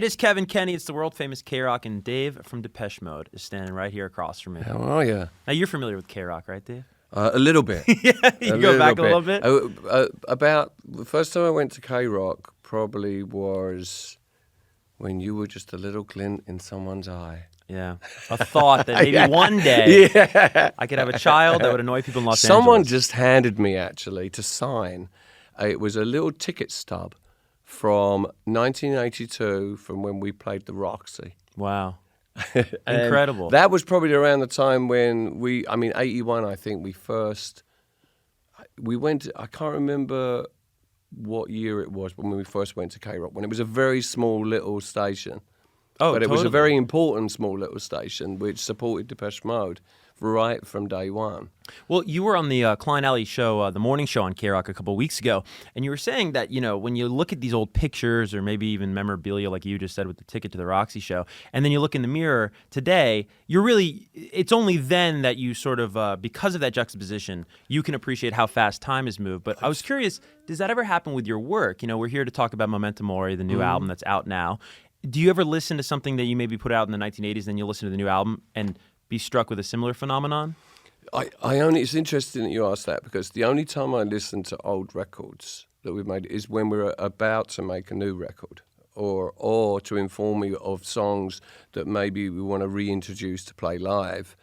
It is Kevan Kenney. It's the world-famous KROQ, and Dave from Depeche Mode is standing right here across from me. How are you? Now, you're familiar with KROQ, right, Dave? A little bit. Yeah, you go back a little bit? About the first time I went to KROQ probably was when you were just a little glint in someone's eye. Yeah, a thought that maybe one day I could have a child that would annoy people in Los Angeles. Someone just handed me, actually, to sign. It was a little ticket stub from 1982, from when we played the Roxy. Wow. Incredible. That was probably around the time when 81, I think we went, I can't remember what year it was when we first went to KROQ, when it was a very small little station. Oh, but it totally. was a very important small little station which supported Depeche Mode right from day one. Well, you were on the Klein Alley show, the morning show on KROQ a couple of weeks ago, and you were saying that, you know, when you look at these old pictures or maybe even memorabilia like you just said with the ticket to the Roxy show, and then you look in the mirror today, it's only then that you sort of, because of that juxtaposition, you can appreciate how fast time has moved. But I was curious, does that ever happen with your work? You know, we're here to talk about Memento Mori, the new album that's out now. Do you ever listen to something that you maybe put out in the 1980s, then you'll listen to the new album and be struck with a similar phenomenon? It's interesting that you asked that, because the only time I listen to old records that we've made is when we're about to make a new record, or to inform me of songs that maybe we want to reintroduce to play live.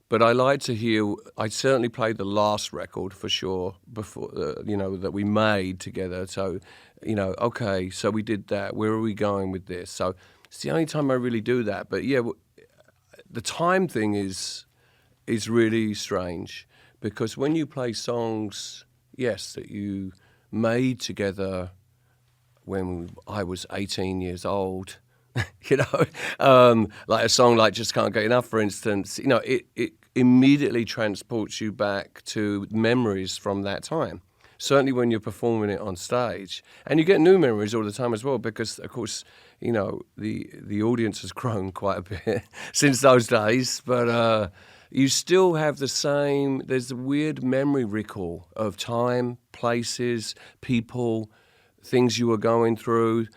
But I like to hear. I certainly played the last record for sure before, that we made together. So, okay, so we did that. Where are we going with this? So it's the only time I really do that. But yeah, the time thing is really strange, because when you play songs, yes, that you made together when I was 18 years old. Like a song like Just Can't Get Enough, for instance, it immediately transports you back to memories from that time. Certainly when you're performing it on stage. And you get new memories all the time as well, because, of course, the audience has grown quite a bit since those days. But you still have there's a weird memory recall of time, places, people, things you were going through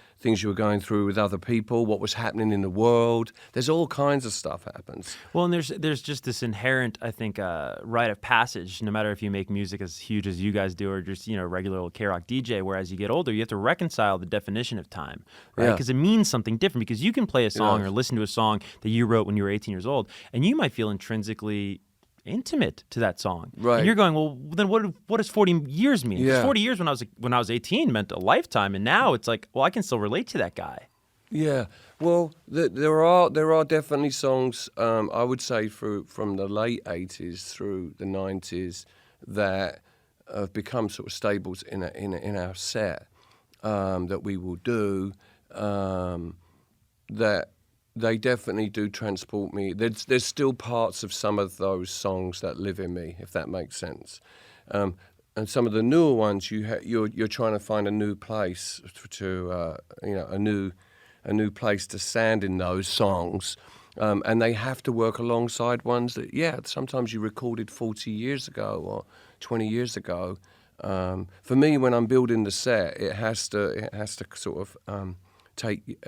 with other people, what was happening in the world. There's all kinds of stuff happens. Well, and there's just this inherent, I think, rite of passage, no matter if you make music as huge as you guys do or just, regular old KROQ DJ, where as you get older, you have to reconcile the definition of time, right? Because it means something different, because you can play a song or listen to a song that you wrote when you were 18 years old, and you might feel intrinsically intimate to that song, right? And you're going, well, then what does 40 years mean? Yeah. 40 years when I was 18 meant a lifetime, and now it's like, well, I can still relate to that guy. Yeah, well, there are definitely songs, I would say, from the late 80s through the 90s that have become sort of staples in our set, that we will do, that they definitely do transport me. There's still parts of some of those songs that live in me, if that makes sense. And some of the newer ones, you're trying to find a new place a new place to stand in those songs, and they have to work alongside ones that sometimes you recorded 40 years ago or 20 years ago. For me, when I'm building the set, it has to sort of take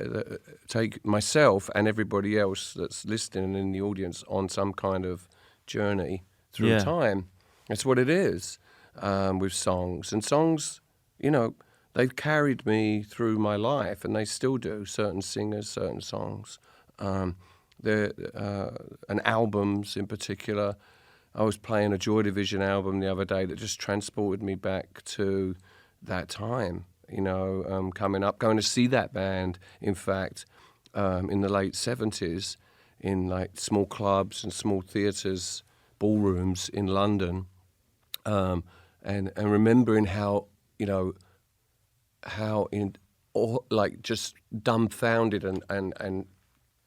myself and everybody else that's listening in the audience on some kind of journey through time. That's what it is with songs. And songs, they've carried me through my life, and they still do. Certain singers, certain songs, and albums in particular. I was playing a Joy Division album the other day that just transported me back to that time. Going to see that band, in fact, in the late 70s, in like small clubs and small theatres, ballrooms in London, and remembering how just dumbfounded and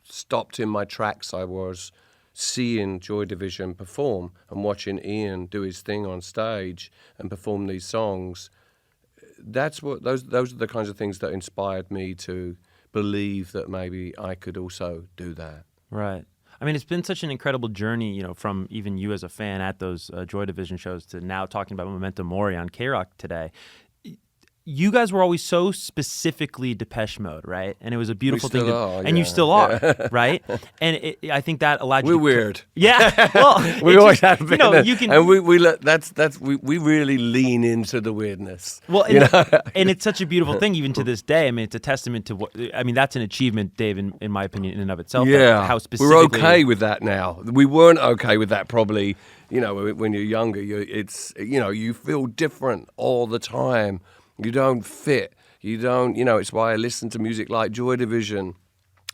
stopped in my tracks I was seeing Joy Division perform and watching Ian do his thing on stage and perform these songs. Those are the kinds of things that inspired me to believe that maybe I could also do that. Right. I mean, it's been such an incredible journey, from even you as a fan at those Joy Division shows to now talking about Memento Mori on KROQ today. you guys were always so specifically Depeche Mode, right? And it was a beautiful thing. And you yeah. still are, right? And I think that allowed you. We're weird. Yeah. Well, We always have been. you can. And we really lean into the weirdness. Well, and it's such a beautiful thing, even to this day. I mean, it's a testament to what. I mean, that's an achievement, Dave, in my opinion, in and of itself. Yeah. How specifically we're okay with that now. We weren't okay with that probably. You know, when you're younger, you feel different all the time. You don't fit. You don't, it's why I listen to music like Joy Division,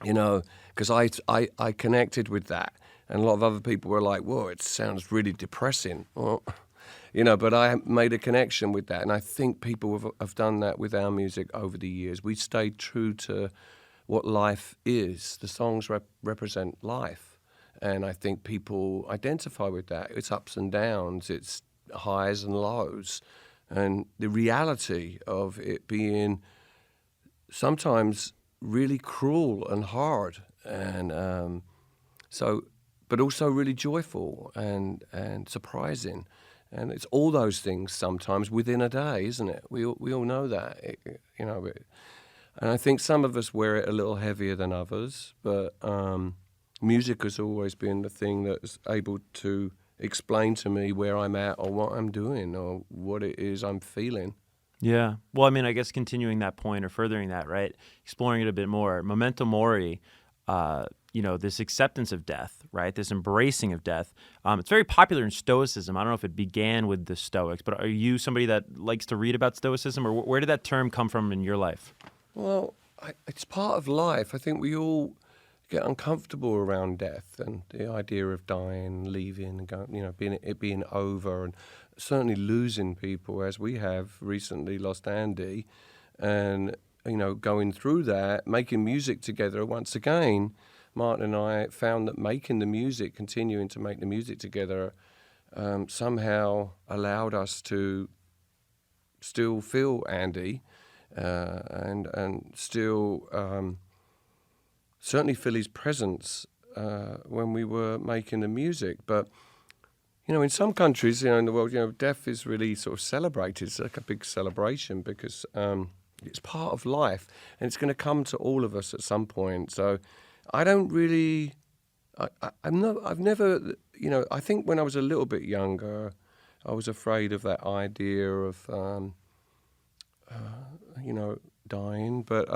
because I connected with that. And a lot of other people were like, whoa, it sounds really depressing. Well, but I made a connection with that. And I think people have done that with our music over the years. We stayed true to what life is. The songs represent life. And I think people identify with that. It's ups and downs. It's highs and lows. And the reality of it being sometimes really cruel and hard, and but also really joyful and surprising, and it's all those things sometimes within a day, isn't it? We all know that, and I think some of us wear it a little heavier than others, but music has always been the thing that's able to explain to me where I'm at or what I'm doing or what it is I'm feeling. Yeah. Well, I mean, I guess continuing that point or furthering that, right? Exploring it a bit more. Memento Mori, this acceptance of death, right? This embracing of death. It's very popular in Stoicism. I don't know if it began with the Stoics, but are you somebody that likes to read about Stoicism, or where did that term come from in your life? Well, it's part of life. I think we all get uncomfortable around death and the idea of dying, leaving, and going, being over, and certainly losing people, as we have recently lost Andy, and going through that, making music together once again. Martin and I found that continuing to make the music together, somehow allowed us to still feel Andy, and still. Certainly feel his presence when we were making the music. But, in some countries, in the world, death is really sort of celebrated. It's like a big celebration because it's part of life and it's going to come to all of us at some point. So I don't really, I've never, I think when I was a little bit younger, I was afraid of that idea of, dying, but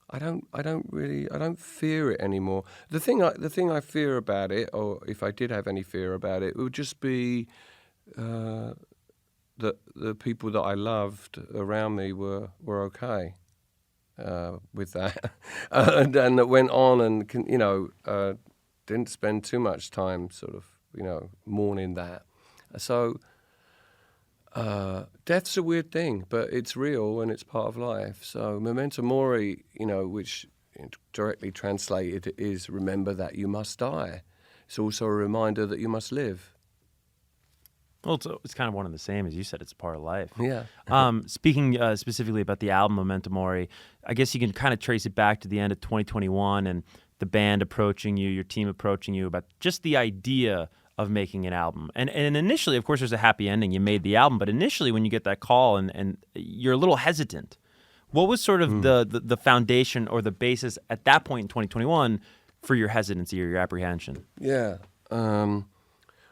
I don't fear it anymore. The thing I fear about it, or if I did have any fear about it, would just be that the people that I loved around me were okay with that, and that went on and didn't spend too much time sort of mourning that. So. Death's a weird thing, but it's real and it's part of life. So Memento Mori, which directly translated is remember that you must die. It's also a reminder that you must live. Well, it's kind of one and the same, as you said. It's part of life. Yeah. Speaking specifically about the album Memento Mori, I guess you can kind of trace it back to the end of 2021 and the band approaching you, your team approaching you about just the idea of making an album. And initially, of course, there's a happy ending. You made the album, but initially when you get that call and you're a little hesitant, what was sort of the foundation or the basis at that point in 2021 for your hesitancy or your apprehension? Yeah.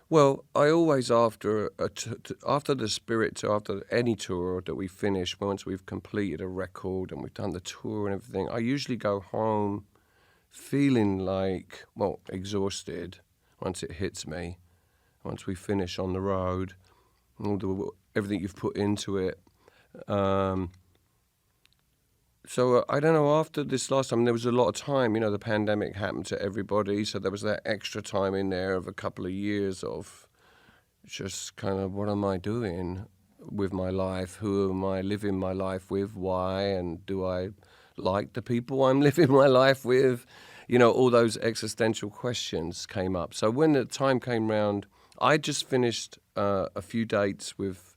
Well, I always, after the Spirit tour, after any tour that we finish, once we've completed a record and we've done the tour and everything, I usually go home feeling like, exhausted. Once it hits me, once we finish on the road, everything you've put into it. So I don't know, after this last time, there was a lot of time, the pandemic happened to everybody, so there was that extra time in there of a couple of years of just kind of, what am I doing with my life? Who am I living my life with? Why? And do I like the people I'm living my life with? All those existential questions came up. So when the time came round, I just finished a few dates with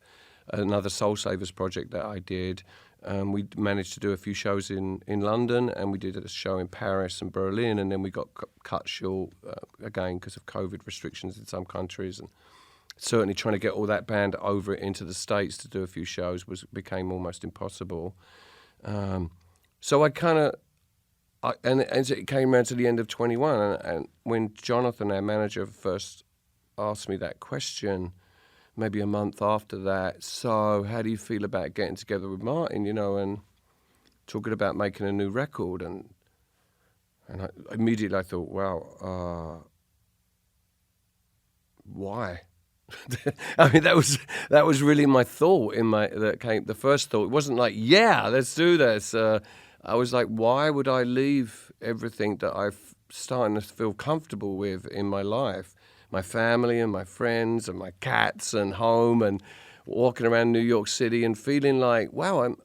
another Soul Savers project that I did. We managed to do a few shows in London, and we did a show in Paris and Berlin, and then we got cut short again because of COVID restrictions in some countries. certainly trying to get all that band over into the States to do a few shows became almost impossible. So I kind of, and it came around to the end of 21, and when Jonathan, our manager, first asked me that question, maybe a month after that, so how do you feel about getting together with Martin, and talking about making a new record? And immediately I thought, wow, why? I mean, that was really my thought the first thought. It wasn't like, yeah, let's do this. I was like, why would I leave everything that I'm starting to feel comfortable with in my life? My family and my friends and my cats and home, and walking around New York City and feeling like, wow,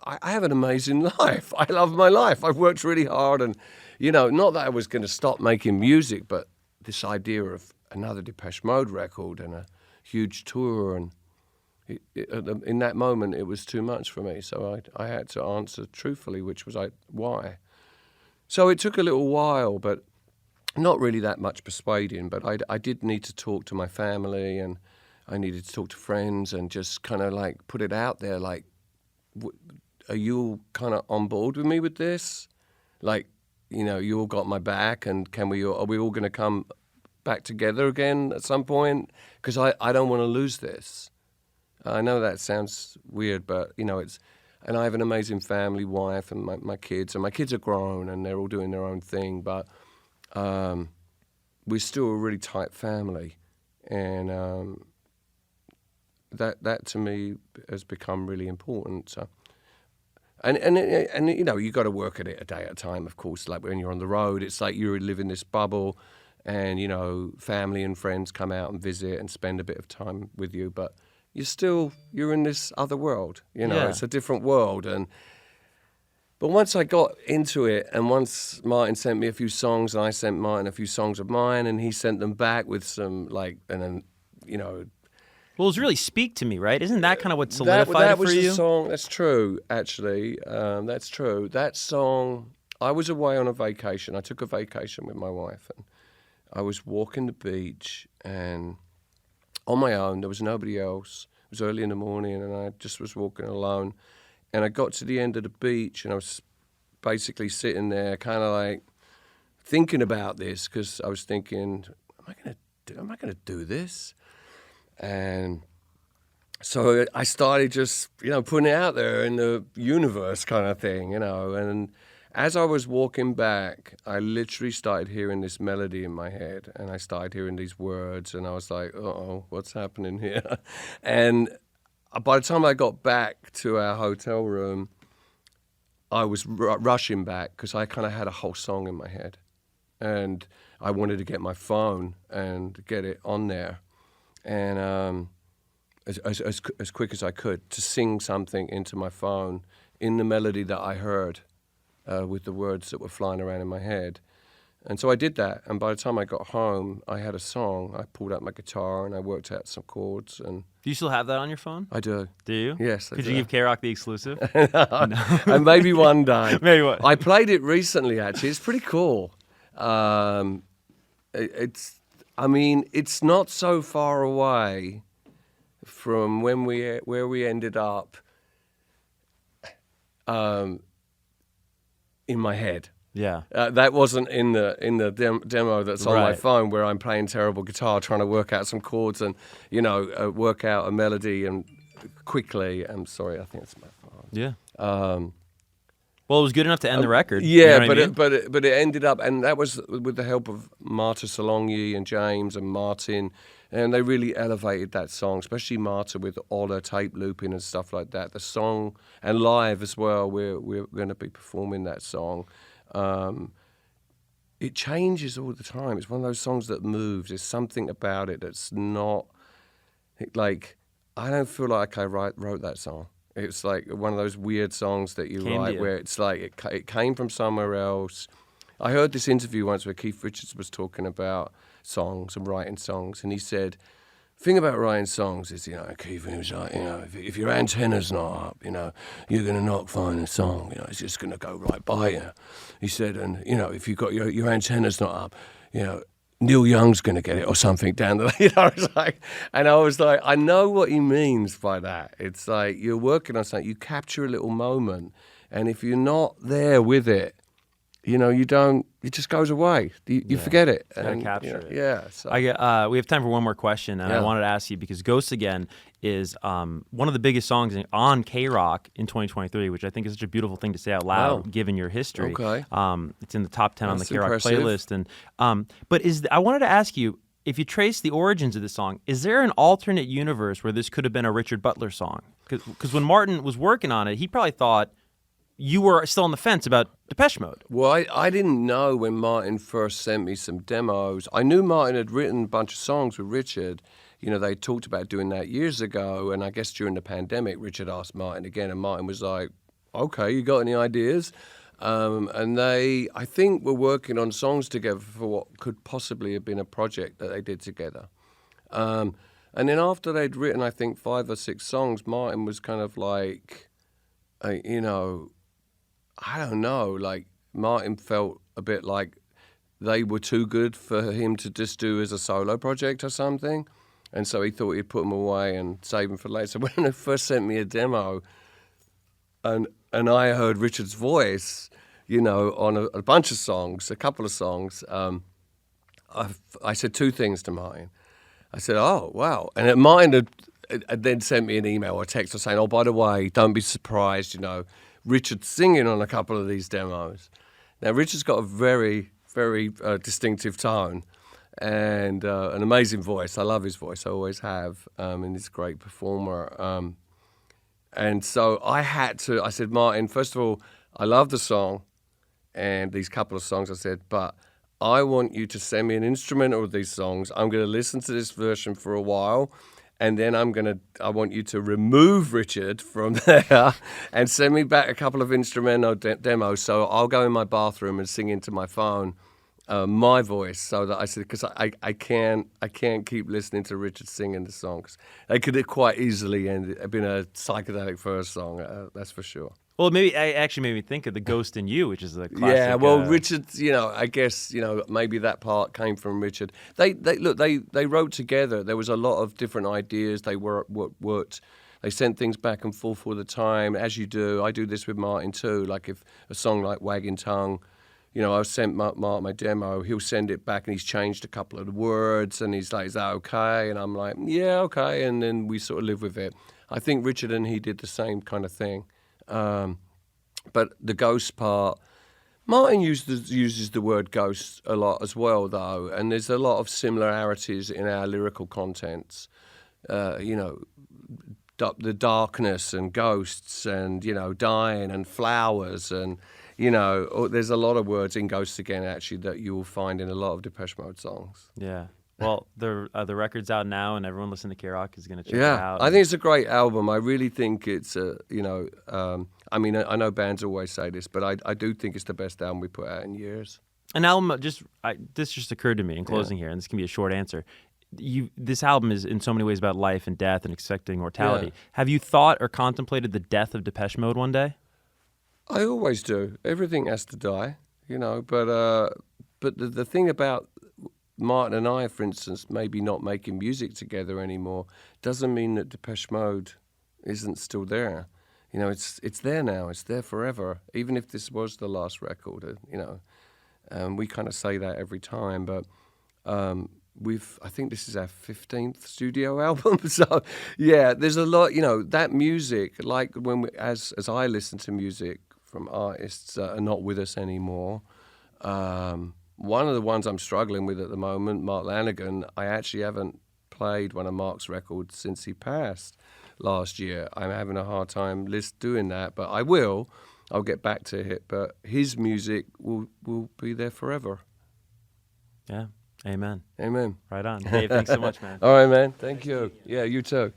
I have an amazing life. I love my life. I've worked really hard, and, not that I was going to stop making music, but this idea of another Depeche Mode record and a huge tour, and in that moment, it was too much for me. So I had to answer truthfully, which was why. So it took a little while, but not really that much persuading. But I did need to talk to my family, and I needed to talk to friends, and just kind of like put it out there, like, are you kind of on board with me with this? Like, you all got my back, and are we all going to come back together again at some point? Because I don't want to lose this. I know that sounds weird, but, it's... And I have an amazing family, wife, and my kids. And my kids are grown, and they're all doing their own thing. But we're still a really tight family. And that to me has become really important. So. And you got to work at it a day at a time, of course. Like when you're on the road, it's like you live in this bubble, and, family and friends come out and visit and spend a bit of time with you. But you're in this other world, Yeah. It's a different world. But once I got into it, and once Martin sent me a few songs, and I sent Martin a few songs of mine, and he sent them back with some, like, and then, Well, it was really Speak to Me, right? Isn't that kind of what solidified that it for was you? the song. That's true, actually. That's true. That song, I was away on a vacation. I took a vacation with my wife, and I was walking the beach, and on my own. There was nobody else. It was early in the morning, and I just was walking alone. And I got to the end of the beach, and I was basically sitting there, kind of like thinking about this, because I was thinking, am I gonna do this? And so I started just, putting it out there in the universe, kind of thing, And as I was walking back, I literally started hearing this melody in my head, and I started hearing these words, and I was like, uh-oh, what's happening here? And by the time I got back to our hotel room, I was rushing back, because I kind of had a whole song in my head, and I wanted to get my phone and get it on there, and as quick as I could, to sing something into my phone in the melody that I heard. With the words that were flying around in my head. And so I did that, and by the time I got home, I had a song. I pulled out my guitar, and I worked out some chords. And Do you still have that on your phone? I do. Do you? Yes, I Could do. you give KROQ the exclusive? No. And maybe one day. Maybe what? I played it recently, actually. It's pretty cool. It's not so far away from where we ended up in my head. Yeah. That wasn't in the demo that's on my Right. phone, where I'm playing terrible guitar, trying to work out some chords and work out a melody and quickly. I'm sorry, I think it's my phone. Yeah. Well, it was good enough to end the record. Yeah, You know what I mean? but it ended up, and that was with the help of Marta Salongi and James and Martin, and they really elevated that song, especially Marta with all her tape looping and stuff like that. The song, and live as well, we're going to be performing that song. It changes all the time. It's one of those songs that moves. There's something about it that's not, like, I don't feel like I wrote that song. It's like one of those weird songs that you Came to write you. where it's like it came from somewhere else. I heard this interview once where Keith Richards was talking about songs and writing songs, and he said, the thing about writing songs is, Keith, he was like, if your antenna's not up, you're going to not find a song, it's just going to go right by you. He said, and, if you've got your antenna's not up, Neil Young's going to get it or something down the line. I was like, I know what he means by that. It's like you're working on something, you capture a little moment, and if you're not there with it, it just goes away. You forget it. Gotta capture it. Yeah. So. We have time for one more question, and I wanted to ask you, because Ghosts Again is one of the biggest songs on KROQ in 2023, which I think is such a beautiful thing to say out loud, given your history. Okay. It's in the top 10 on the KROQ impressive. playlist. But I wanted to ask you, if you trace the origins of this song, is there an alternate universe where this could have been a Richard Butler song? Because when Martin was working on it, he probably thought you were still on the fence about Depeche Mode. Well, I didn't know when Martin first sent me some demos. I knew Martin had written a bunch of songs with Richard. They talked about doing that years ago, and I guess during the pandemic, Richard asked Martin again, and Martin was like, okay, you got any ideas? And they, I think, were working on songs together for what could possibly have been a project that they did together. And then after they'd written, I think, 5 or 6 songs, Martin was kind of like, I don't know, like Martin felt a bit like they were too good for him to just do as a solo project or something. And so he thought he'd put them away and save them for later. So when they first sent me a demo and I heard Richard's voice, on a bunch of songs, a couple of songs, I said 2 things to Martin. I said, oh, wow. And Martin had then sent me an email or a text saying, oh, by the way, don't be surprised, Richard's singing on a couple of these demos. Now, Richard's got a very, very distinctive tone and an amazing voice. I love his voice. I always have. And he's a great performer. And so I said, Martin, first of all, I love the song and these couple of songs. I said, but I want you to send me an instrumental of these songs. I'm going to listen to this version for a while. And then I want you to remove Richard from there and send me back a couple of instrumental demos. So I'll go in my bathroom and sing into my phone my voice. So that I said, because I can't keep listening to Richard singing the songs. They could have quite easily been a psychedelic first song. That's for sure. Well, maybe I actually made me think of The Ghost in You, which is a classic. Yeah, well, Richard, I guess, maybe that part came from Richard. They wrote together. There was a lot of different ideas. They worked. They sent things back and forth all the time, as you do. I do this with Martin too. Like if a song like Wagging Tongue, I sent Mark my demo. He'll send it back and he's changed a couple of the words and he's like, is that okay? And I'm like, yeah, okay. And then we sort of live with it. I think Richard and he did the same kind of thing. But the ghost part, Martin uses the word ghost a lot as well, though, and there's a lot of similarities in our lyrical contents. The darkness and ghosts and, dying and flowers and, there's a lot of words in Ghosts Again, actually, that you will find in a lot of Depeche Mode songs. Yeah. Well, the record's out now, and everyone listening to KROQ is going to check it out. I think it's a great album. I really think it's I know bands always say this, but I do think it's the best album we put out in years. An album, this just occurred to me in closing here, and this can be a short answer. This album is in so many ways about life and death and accepting mortality. Yeah. Have you thought or contemplated the death of Depeche Mode one day? I always do. Everything has to die, but the thing about Martin and I, for instance, maybe not making music together anymore, doesn't mean that Depeche Mode isn't still there. It's there now. It's there forever. Even if this was the last record, we kind of say that every time. But I think this is our 15th studio album. So yeah, there's a lot. That music, like when as I listen to music from artists that are not with us anymore. One of the ones I'm struggling with at the moment, Mark Lanegan, I actually haven't played one of Mark's records since he passed last year. I'm having a hard time doing that, but I will. I'll get back to it. But his music will be there forever. Yeah. Amen. Amen. Right on. Dave, thanks so much, man. All right, man. Thank you. Yeah, you too.